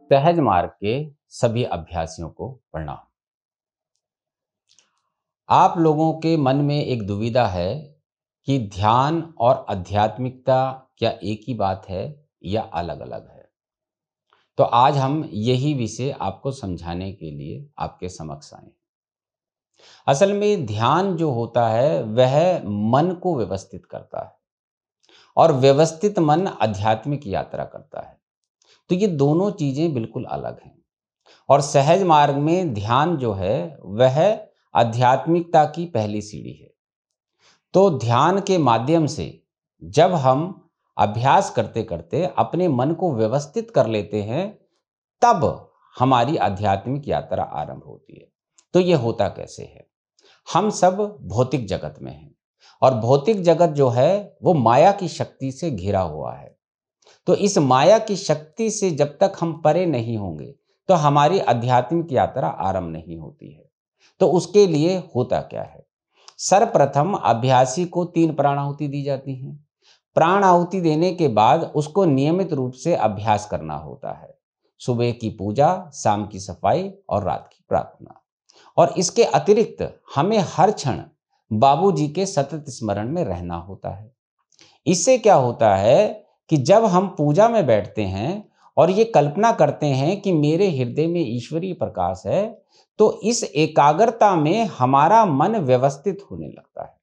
सहज मार्ग के सभी अभ्यासियों को प्रणाम। आप लोगों के मन में एक दुविधा है कि ध्यान और आध्यात्मिकता क्या एक ही बात है या अलग अलग है। तो आज हम यही विषय आपको समझाने के लिए आपके समक्ष आए हैं। असल में ध्यान जो होता है वह मन को व्यवस्थित करता है और व्यवस्थित मन आध्यात्मिक यात्रा करता है। तो ये दोनों चीजें बिल्कुल अलग हैं। और सहज मार्ग में ध्यान जो है वह आध्यात्मिकता की पहली सीढ़ी है। तो ध्यान के माध्यम से जब हम अभ्यास करते करते अपने मन को व्यवस्थित कर लेते हैं, तब हमारी आध्यात्मिक यात्रा आरंभ होती है। तो ये होता कैसे है? हम सब भौतिक जगत में हैं और भौतिक जगत जो है वो माया की शक्ति से घिरा हुआ है। तो इस माया की शक्ति से जब तक हम परे नहीं होंगे तो हमारी आध्यात्मिक यात्रा आरंभ नहीं होती है। तो उसके लिए होता क्या है? सर्वप्रथम अभ्यासी को 3 प्राणाहुति दी जाती हैं। प्राण आहुति देने के बाद उसको नियमित रूप से अभ्यास करना होता है। सुबह की पूजा, शाम की सफाई और रात की प्रार्थना। और इसके अतिरिक्त हमें हर क्षण बाबूजी के सतत स्मरण में रहना होता है। इससे क्या होता है कि जब हम पूजा में बैठते हैं और ये कल्पना करते हैं कि मेरे हृदय में ईश्वरीय प्रकाश है, तो इस एकाग्रता में हमारा मन व्यवस्थित होने लगता है।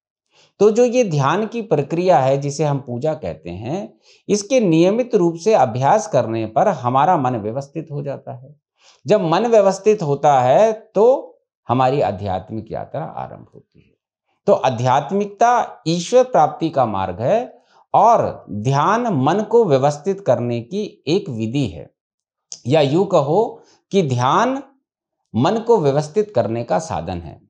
तो जो ये ध्यान की प्रक्रिया है जिसे हम पूजा कहते हैं, इसके नियमित रूप से अभ्यास करने पर हमारा मन व्यवस्थित हो जाता है। जब मन व्यवस्थित होता है तो हमारी आध्यात्मिक यात्रा आरंभ होती है। तो आध्यात्मिकता ईश्वर प्राप्ति का मार्ग है और ध्यान मन को व्यवस्थित करने की एक विधि है, या यूं कहो कि ध्यान मन को व्यवस्थित करने का साधन है।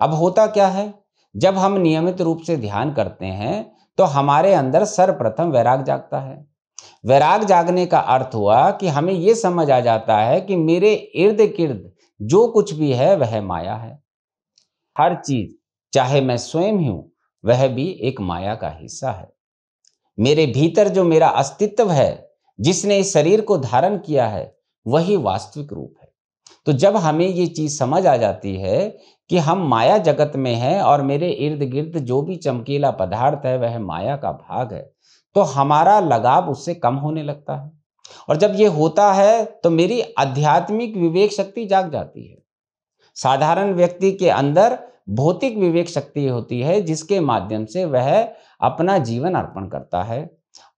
अब होता क्या है, जब हम नियमित रूप से ध्यान करते हैं तो हमारे अंदर सर्वप्रथम वैराग जागता है। वैराग जागने का अर्थ हुआ कि हमें यह समझ आ जाता है कि मेरे इर्द गिर्द जो कुछ भी है वह माया है। हर चीज, चाहे मैं स्वयं ही हूं, वह भी एक माया का हिस्सा है। मेरे भीतर जो मेरा अस्तित्व है, जिसने इस शरीर को धारण किया है, वही वास्तविक रूप है। तो जब हमें ये चीज समझ आ जाती है कि हम माया जगत में हैं और मेरे इर्द गिर्द जो भी चमकीला पदार्थ है वह माया का भाग है, तो हमारा लगाव उससे कम होने लगता है। और जब ये होता है तो मेरी आध्यात्मिक विवेक शक्ति जाग जाती है। साधारण व्यक्ति के अंदर भौतिक विवेक शक्ति होती है जिसके माध्यम से वह अपना जीवन अर्पण करता है,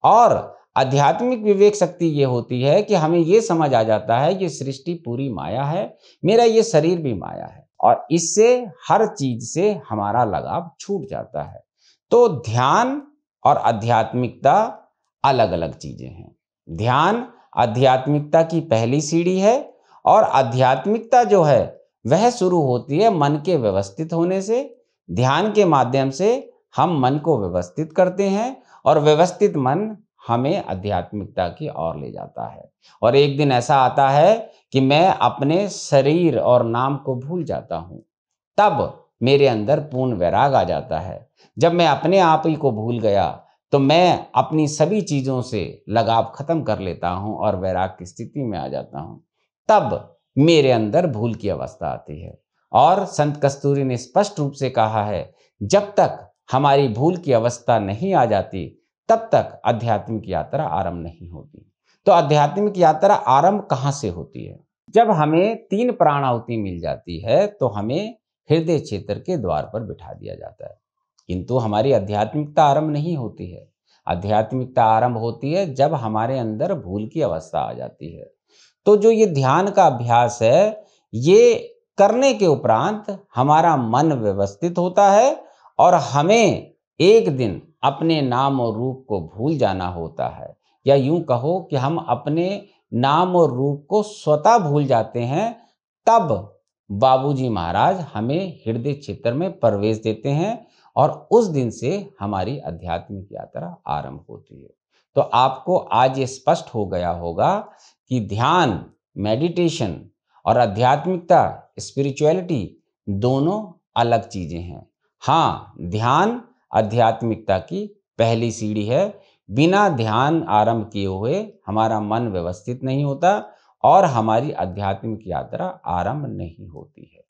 और आध्यात्मिक विवेक शक्ति ये होती है कि हमें ये समझ आ जाता है ये सृष्टि पूरी माया है, मेरा ये शरीर भी माया है, और इससे हर चीज से हमारा लगाव छूट जाता है। तो ध्यान और आध्यात्मिकता अलग अलग चीजें हैं। ध्यान आध्यात्मिकता की पहली सीढ़ी है और आध्यात्मिकता जो है वह शुरू होती है मन के व्यवस्थित होने से। ध्यान के माध्यम से हम मन को व्यवस्थित करते हैं और व्यवस्थित मन हमें आध्यात्मिकता की ओर ले जाता है। और एक दिन ऐसा आता है कि मैं अपने शरीर और नाम को भूल जाता हूं, तब मेरे अंदर पूर्ण वैराग आ जाता है। जब मैं अपने आप ही को भूल गया तो मैं अपनी सभी चीजों से लगाव खत्म कर लेता हूं और वैराग की स्थिति में आ जाता हूं। तब मेरे अंदर भूल की अवस्था आती है। और संत कस्तूरी ने स्पष्ट रूप से कहा है, जब तक हमारी भूल की अवस्था नहीं आ जाती तब तक आध्यात्मिक यात्रा आरंभ नहीं होती। तो आध्यात्मिक यात्रा आरंभ कहां से होती है? जब हमें 3 प्राणाहुति मिल जाती है तो हमें हृदय क्षेत्र के द्वार पर बिठा दिया जाता है। किंतु हमारी आध्यात्मिकता आरंभ नहीं होती है। आध्यात्मिकता आरंभ होती है जब हमारे अंदर भूल की अवस्था आ जाती है। तो जो ये ध्यान का अभ्यास है, ये करने के उपरांत हमारा मन व्यवस्थित होता है और हमें एक दिन अपने नाम और रूप को भूल जाना होता है, या यूं कहो कि हम अपने नाम और रूप को स्वतः भूल जाते हैं। तब बाबूजी महाराज हमें हृदय क्षेत्र में प्रवेश देते हैं और उस दिन से हमारी आध्यात्मिक यात्रा आरंभ होती है। तो आपको आज ये स्पष्ट हो गया होगा कि ध्यान, मेडिटेशन और आध्यात्मिकता, स्पिरिचुअलिटी दोनों अलग चीजें हैं। हाँ, ध्यान आध्यात्मिकता की पहली सीढ़ी है। बिना ध्यान आरंभ किए हुए हमारा मन व्यवस्थित नहीं होता और हमारी आध्यात्मिक यात्रा आरंभ नहीं होती है।